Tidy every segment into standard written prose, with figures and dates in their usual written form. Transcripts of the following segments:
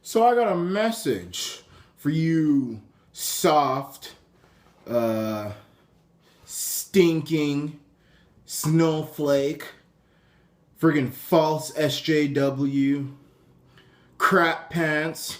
So I got a message for you soft, stinking, snowflake, friggin' false SJW, crap pants,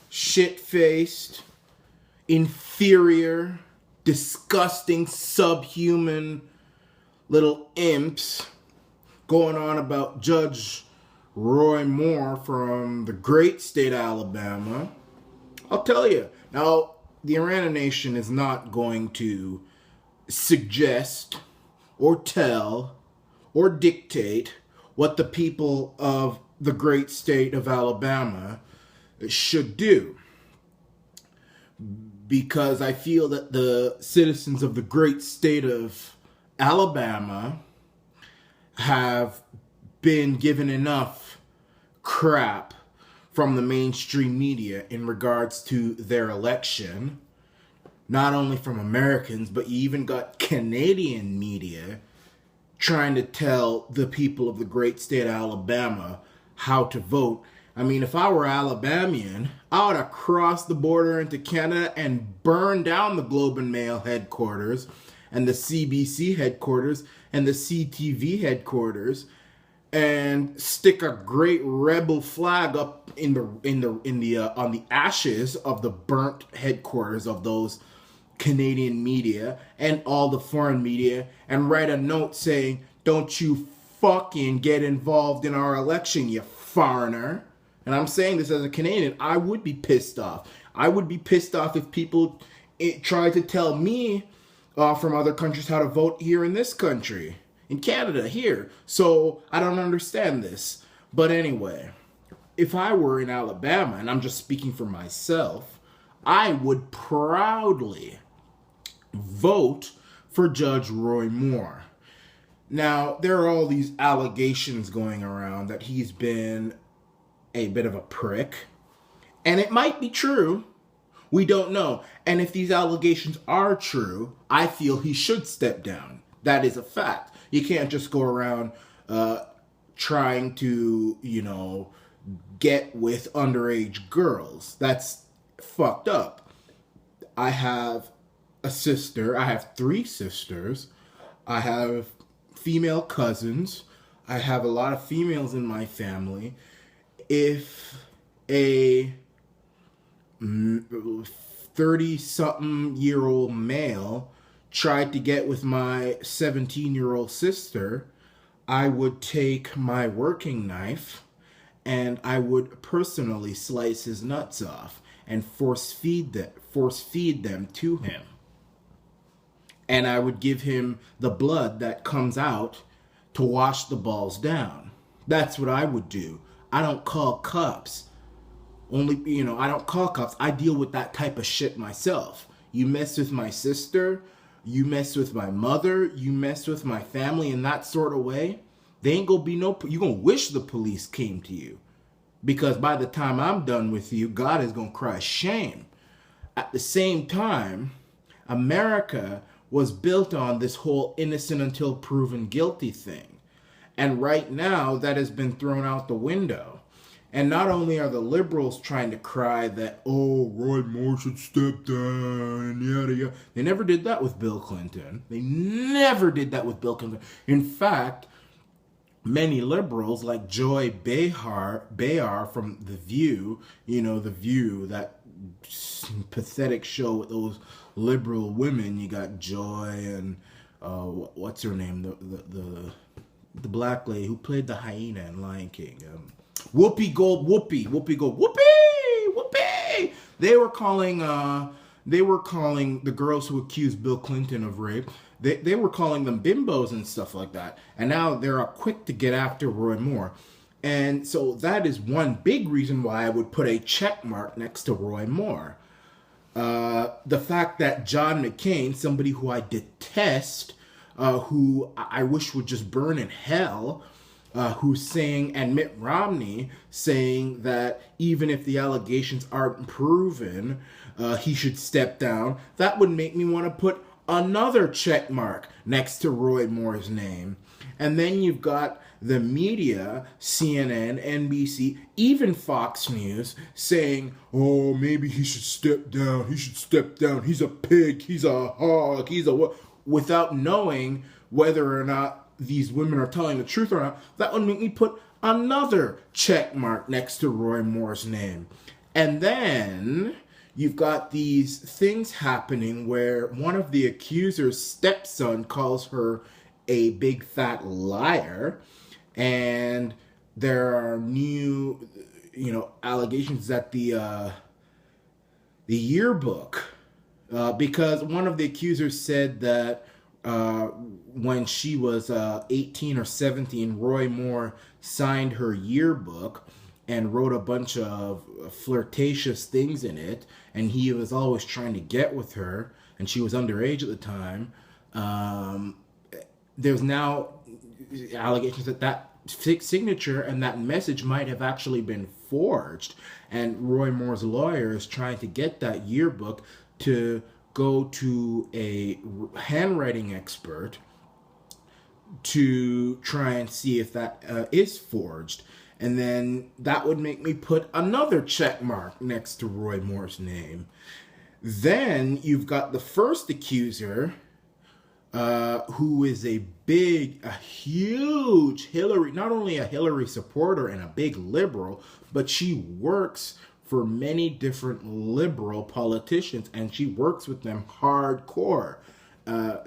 shit-faced, inferior, disgusting, subhuman little imps going on about Judge Roy Moore from the great state of Alabama. I'll tell you. Now, the Arana Nation is not going to suggest or tell or dictate what the people of the great state of Alabama should do. Because I feel that the citizens of the great state of Alabama have been given enough crap from the mainstream media in regards to their election. Not only from Americans, but you even got Canadian media trying to tell the people of the great state of Alabama how to vote. I mean, if I were Alabamian, I would have crossed the border into Canada and burned down the Globe and Mail headquarters and the CBC headquarters and the CTV headquarters and stick a great rebel flag up on the ashes of the burnt headquarters of those Canadian media and all the foreign media and write a note saying, "Don't you fucking get involved in our election, you foreigner." And I'm saying this as a Canadian. I would be pissed off. I would be pissed off if people tried to tell me from other countries how to vote here in this country. In Canada, here. So, I don't understand this. But anyway, if I were in Alabama, and I'm just speaking for myself, I would proudly vote for Judge Roy Moore. Now, there are all these allegations going around that he's been a bit of a prick. And it might be true. We don't know. And if these allegations are true, I feel he should step down. That is a fact. You can't just go around trying to, get with underage girls. That's fucked up. I have a sister. I have 3 sisters. I have female cousins. I have a lot of females in my family. If a 30-something-year-old male tried to get with my 17-year-old sister, I would take my working knife and I would personally slice his nuts off and force feed them to him. And I would give him the blood that comes out to wash the balls down. That's what I would do. I don't call cops. I don't call cops. I deal with that type of shit myself. You mess with my sister, you mess with my mother, you mess with my family in that sort of way, they ain't gonna be you gonna wish the police came to you. Because by the time I'm done with you, God is gonna cry shame. At the same time, America was built on this whole innocent until proven guilty thing. And right now, that has been thrown out the window. And not only are the liberals trying to cry that, oh, Roy Moore should step down, yada, yada. They never did that with Bill Clinton. They never did that with Bill Clinton. In fact, many liberals like Joy Behar from The View, The View, that pathetic show with those liberal women. You got Joy and, what's her name? The black lady who played the hyena in Lion King. Whoopi Goldberg. They were calling the girls who accused Bill Clinton of rape. They were calling them bimbos and stuff like that. And now they're quick to get after Roy Moore. And so that is one big reason why I would put a check mark next to Roy Moore. The fact that John McCain, somebody who I detest, who I wish would just burn in hell, who's saying, and Mitt Romney saying that even if the allegations aren't proven, he should step down, that would make me want to put another check mark next to Roy Moore's name. And then you've got the media, CNN, NBC, even Fox News, saying, oh, maybe he should step down. He should step down. He's a pig. He's a hog. He's a what? Without knowing whether or not these women are telling the truth or not. That would make me put another check mark next to Roy Moore's name. And then you've got these things happening where one of the accuser's stepson calls her a big fat liar, and there are new, allegations that the yearbook, because one of the accusers said that when she was 18 or 17, Roy Moore signed her yearbook and wrote a bunch of flirtatious things in it, and he was always trying to get with her, and she was underage at the time. There's now allegations that signature and that message might have actually been forged, and Roy Moore's lawyer is trying to get that yearbook to go to a handwriting expert to try and see if that is forged. And then that would make me put another check mark next to Roy Moore's name. Then you've got the first accuser, who is a huge Hillary, not only a Hillary supporter and a big liberal, but she works for many different liberal politicians, and she works with them hardcore.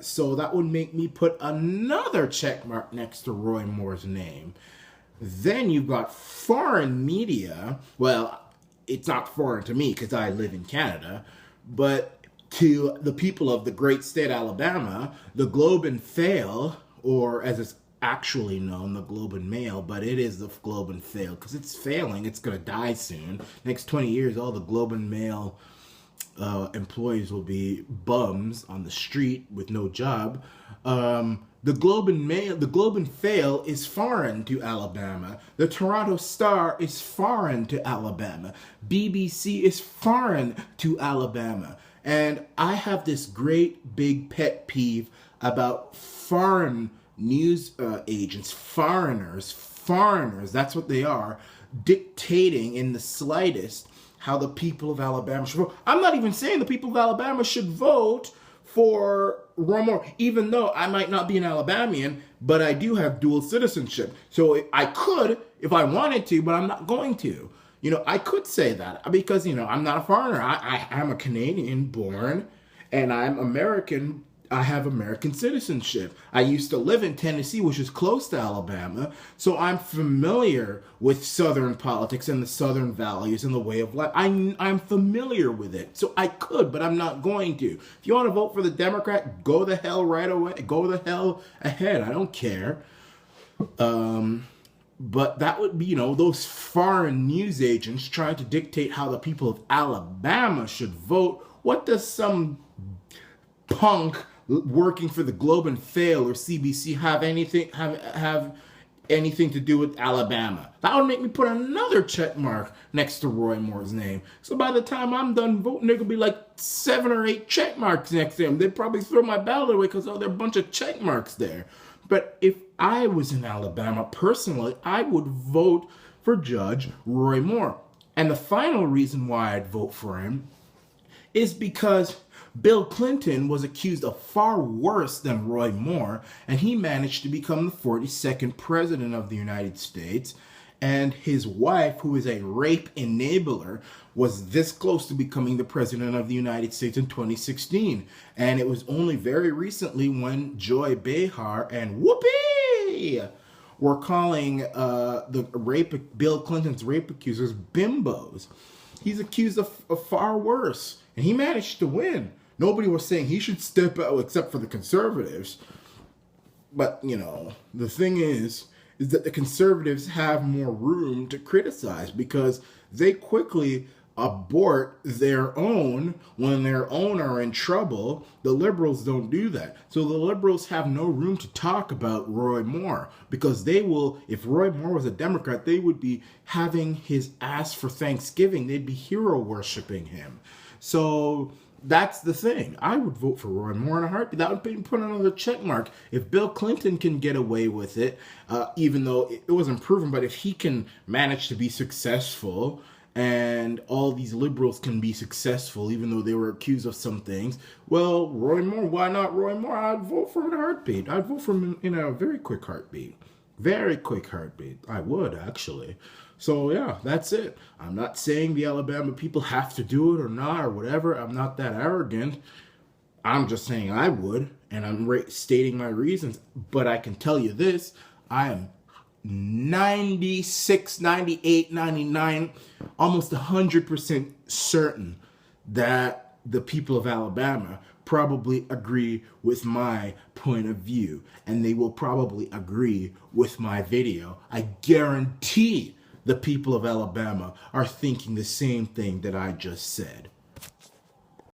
So that would make me put another check mark next to Roy Moore's name. Then you've got foreign media. Well, it's not foreign to me because I live in Canada, but to the people of the great state Alabama, the Globe and Mail, or as it's actually known, the Globe and Mail, but it is the Globe and Mail because it's failing. It's going to die soon. Next 20 years, all the Globe and Mail employees will be bums on the street with no job. The Globe and Mail is foreign to Alabama. The Toronto Star is foreign to Alabama. BBC is foreign to Alabama. And I have this great big pet peeve about foreign news agents, foreigners, that's what they are, dictating in the slightest how the people of Alabama should vote. I'm not even saying the people of Alabama should vote for Roy Moore, even though I might not be an Alabamian, but I do have dual citizenship. So I could, if I wanted to, but I'm not going to. I could say that because, I'm not a foreigner. I'm a Canadian born, and I'm American. I have American citizenship. I used to live in Tennessee, which is close to Alabama, so I'm familiar with Southern politics and the Southern values and the way of life. I'm familiar with it, so I could, but I'm not going to. If you want to vote for the Democrat, go the hell right away. Go the hell ahead. I don't care. But that would be, those foreign news agents trying to dictate how the people of Alabama should vote. What does some punk working for the Globe and Mail or CBC have anything to do with Alabama? That would make me put another check mark next to Roy Moore's name. So by the time I'm done voting, there could be like 7 or 8 check marks next to him. They'd probably throw my ballot away because there are a bunch of check marks there. But if I was in Alabama, personally, I would vote for Judge Roy Moore. And the final reason why I'd vote for him is because Bill Clinton was accused of far worse than Roy Moore, and he managed to become the 42nd president of the United States. And his wife, who is a rape enabler, was this close to becoming the president of the United States in 2016. And it was only very recently when Joy Behar and Whoopi were calling Bill Clinton's rape accusers bimbos. He's accused of far worse, and he managed to win. Nobody was saying he should step out except for the conservatives. But, the thing is that the conservatives have more room to criticize because they quickly abort their own when their own are in trouble. The liberals don't do that. So the liberals have no room to talk about Roy Moore because they will, if Roy Moore was a Democrat, they would be having his ass for Thanksgiving. They'd be hero worshiping him. So that's the thing. I would vote for Roy Moore in a heartbeat. That would be put another check mark. If Bill Clinton can get away with it, even though it wasn't proven, but if he can manage to be successful, and all these liberals can be successful, even though they were accused of some things, well, Roy Moore, why not Roy Moore? I'd vote for him in a heartbeat. I'd vote for him in a very quick heartbeat. Very quick heartbeat. I would, actually. So, yeah, that's it. I'm not saying the Alabama people have to do it or not or whatever. I'm not that arrogant. I'm just saying I would, and I'm stating my reasons. But I can tell you this. I am 96, 98, 99, almost 100% certain that the people of Alabama probably agree with my point of view, and they will probably agree with my video. I guarantee the people of Alabama are thinking the same thing that I just said.